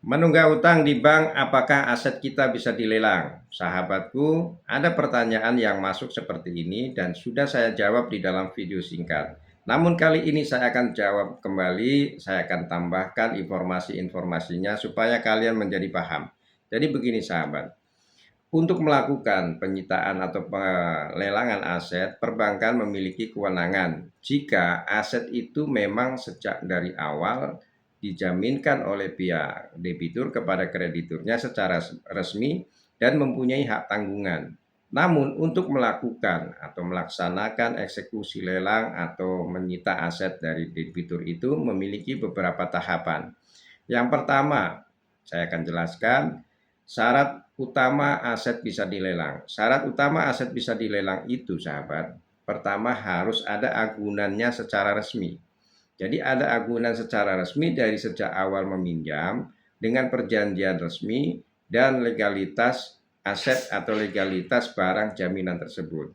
Menunggak utang di bank, apakah aset kita bisa dilelang? Sahabatku, ada pertanyaan yang masuk seperti ini dan sudah saya jawab di dalam video singkat. Namun kali ini saya akan jawab kembali, saya akan tambahkan informasi-informasinya supaya kalian menjadi paham. Jadi begini sahabat, untuk melakukan penyitaan atau pelelangan aset, perbankan memiliki kewenangan jika aset itu memang sejak dari awal dijaminkan oleh pihak debitur kepada krediturnya secara resmi dan mempunyai hak tanggungan. Namun untuk melakukan atau melaksanakan eksekusi lelang atau menyita aset dari debitur itu memiliki beberapa tahapan. Yang pertama, saya akan jelaskan syarat utama aset bisa dilelang. Syarat utama aset bisa dilelang itu, sahabat, pertama harus ada agunannya secara resmi. Jadi ada agunan secara resmi dari sejak awal meminjam dengan perjanjian resmi dan legalitas aset atau legalitas barang jaminan tersebut.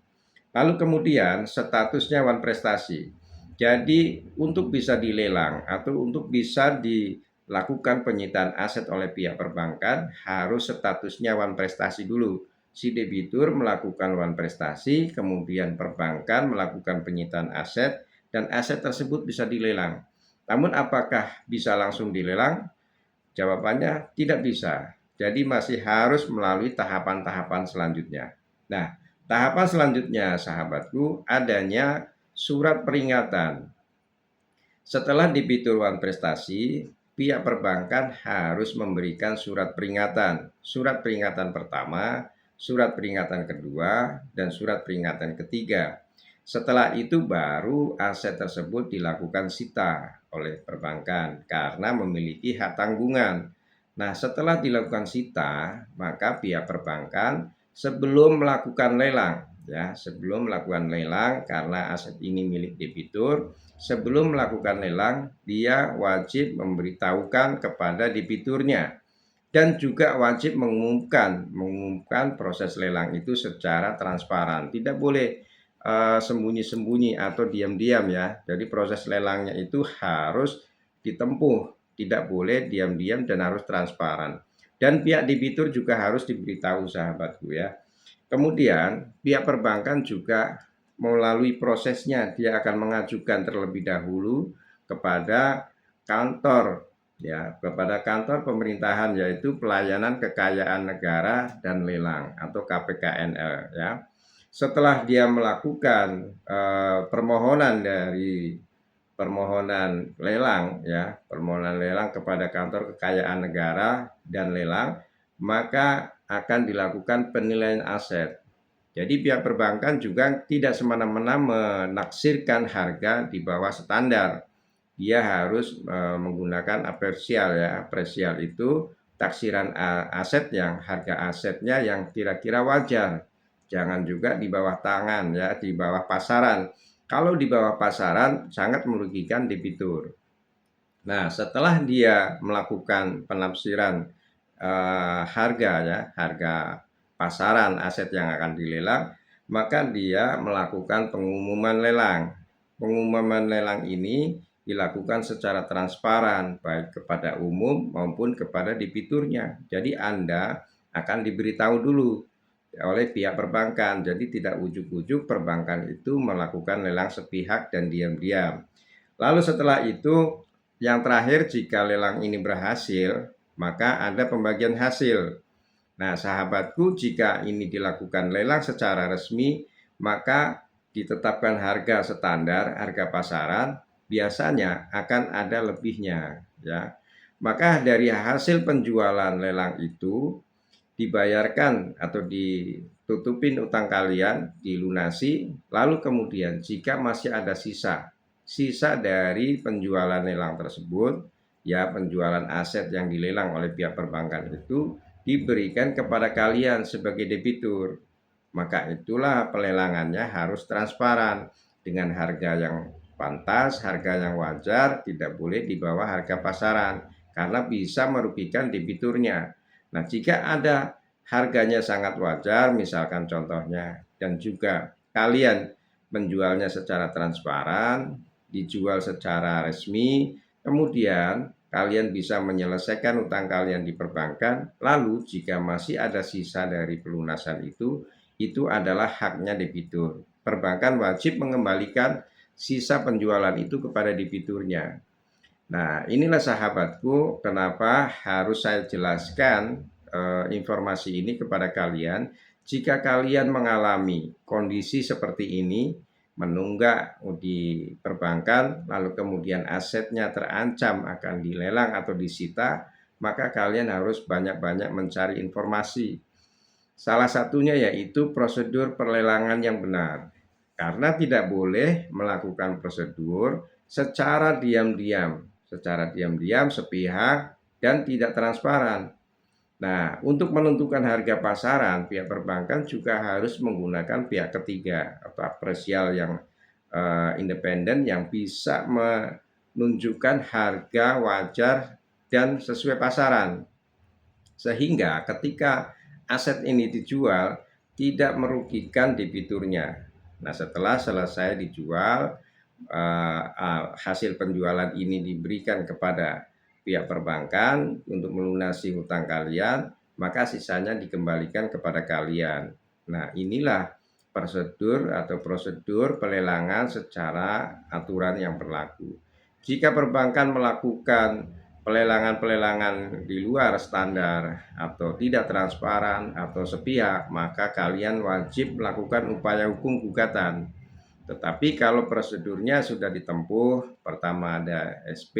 Lalu kemudian statusnya wan prestasi. Jadi untuk bisa dilelang atau untuk bisa dilakukan penyitaan aset oleh pihak perbankan harus statusnya wan prestasi dulu. Si debitur melakukan wan prestasi, kemudian perbankan melakukan penyitaan aset dan aset tersebut bisa dilelang. Namun apakah bisa langsung dilelang? Jawabannya tidak bisa. Jadi masih harus melalui tahapan-tahapan selanjutnya. Nah, tahapan selanjutnya sahabatku adanya surat peringatan. Setelah debitur wan prestasi, pihak perbankan harus memberikan surat peringatan. Surat peringatan pertama, surat peringatan kedua, dan surat peringatan ketiga. Setelah itu baru aset tersebut dilakukan sita oleh perbankan karena memiliki hak tanggungan. Nah, setelah dilakukan sita, maka pihak perbankan sebelum melakukan lelang, ya, sebelum melakukan lelang karena aset ini milik debitur, sebelum melakukan lelang dia wajib memberitahukan kepada debiturnya dan juga wajib mengumumkan proses lelang itu secara transparan. Tidak boleh sembunyi-sembunyi atau diam-diam ya. Jadi proses lelangnya itu harus ditempuh, tidak boleh diam-diam dan harus transparan. Dan pihak debitur juga harus diberitahu sahabatku ya. Kemudian pihak perbankan juga melalui prosesnya dia akan mengajukan terlebih dahulu kepada kantor ya, kepada kantor pemerintahan yaitu Pelayanan Kekayaan Negara dan Lelang atau KPKNL ya. Setelah dia melakukan permohonan lelang ya, permohonan lelang kepada kantor kekayaan negara dan lelang, maka akan dilakukan penilaian aset. Jadi pihak perbankan juga tidak semena-mena menaksirkan harga di bawah standar. Dia harus menggunakan apresial ya. Apresial itu taksiran aset yang harga asetnya yang kira-kira wajar. Jangan juga di bawah tangan ya, di bawah pasaran. Kalau di bawah pasaran sangat merugikan debitur. Nah, setelah dia melakukan penafsiran harga ya, harga pasaran aset yang akan dilelang, maka dia melakukan pengumuman lelang. Pengumuman lelang ini dilakukan secara transparan baik kepada umum maupun kepada debiturnya. Jadi Anda akan diberitahu dulu oleh pihak perbankan. Jadi tidak ujuk-ujuk perbankan itu melakukan lelang sepihak dan diam-diam. Lalu setelah itu yang terakhir jika lelang ini berhasil, maka ada pembagian hasil. Nah, sahabatku, jika ini dilakukan lelang secara resmi, maka ditetapkan harga standar, harga pasaran, biasanya akan ada lebihnya, ya. Maka dari hasil penjualan lelang itu dibayarkan atau ditutupin utang kalian, dilunasi, lalu kemudian jika masih ada sisa dari penjualan lelang tersebut, ya penjualan aset yang dilelang oleh pihak perbankan itu diberikan kepada kalian sebagai debitur. Maka itulah pelelangannya harus transparan dengan harga yang pantas, harga yang wajar, tidak boleh di bawah harga pasaran karena bisa merugikan debiturnya. Nah, jika ada harganya sangat wajar, misalkan contohnya, dan juga kalian menjualnya secara transparan, dijual secara resmi, kemudian kalian bisa menyelesaikan utang kalian di perbankan. Lalu jika masih ada sisa dari pelunasan itu adalah haknya debitur. Perbankan wajib mengembalikan sisa penjualan itu kepada debiturnya. Nah, inilah sahabatku, kenapa harus saya jelaskan informasi ini kepada kalian. Jika kalian mengalami kondisi seperti ini, menunggak di perbankan, lalu kemudian asetnya terancam akan dilelang atau disita, maka kalian harus banyak-banyak mencari informasi. Salah satunya yaitu prosedur perlelangan yang benar. Karena tidak boleh melakukan prosedur secara diam-diam, sepihak, dan tidak transparan. Nah, untuk menentukan harga pasaran, pihak perbankan juga harus menggunakan pihak ketiga atau apresial yang independen yang bisa menunjukkan harga wajar dan sesuai pasaran. Sehingga ketika aset ini dijual, tidak merugikan debiturnya. Nah, setelah selesai dijual, hasil penjualan ini diberikan kepada pihak perbankan untuk melunasi hutang kalian, maka sisanya dikembalikan kepada kalian. Nah, inilah prosedur pelelangan secara aturan yang berlaku. Jika perbankan melakukan pelelangan-pelelangan di luar standar atau tidak transparan atau sepihak, maka kalian wajib melakukan upaya hukum gugatan. Tetapi kalau prosedurnya sudah ditempuh, pertama ada SP,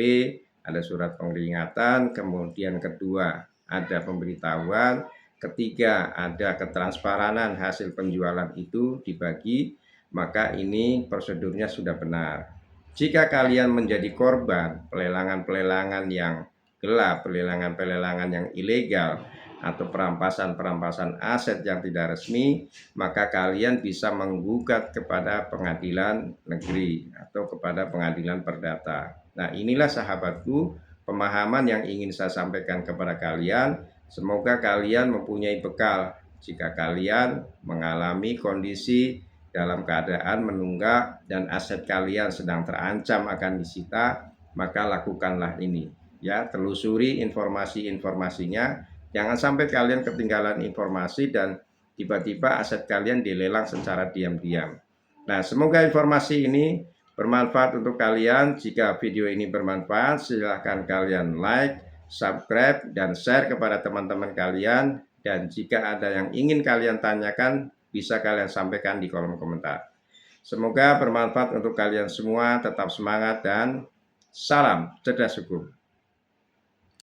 ada surat peringatan, kemudian kedua ada pemberitahuan, ketiga ada ketransparanan hasil penjualan itu dibagi, maka ini prosedurnya sudah benar. Jika kalian menjadi korban pelelangan-pelelangan yang gelap, pelelangan-pelelangan yang ilegal, atau perampasan-perampasan aset yang tidak resmi, maka kalian bisa menggugat kepada pengadilan negeri atau kepada pengadilan perdata. Nah, inilah sahabatku pemahaman yang ingin saya sampaikan kepada kalian. Semoga kalian mempunyai bekal jika kalian mengalami kondisi dalam keadaan menunggak dan aset kalian sedang terancam akan disita, maka lakukanlah ini. Ya, telusuri informasi-informasinya. Jangan sampai kalian ketinggalan informasi dan tiba-tiba aset kalian dilelang secara diam-diam. Nah, semoga informasi ini bermanfaat untuk kalian. Jika video ini bermanfaat, silahkan kalian like, subscribe, dan share kepada teman-teman kalian. Dan jika ada yang ingin kalian tanyakan, bisa kalian sampaikan di kolom komentar. Semoga bermanfaat untuk kalian semua. Tetap semangat dan salam cerdas hukum.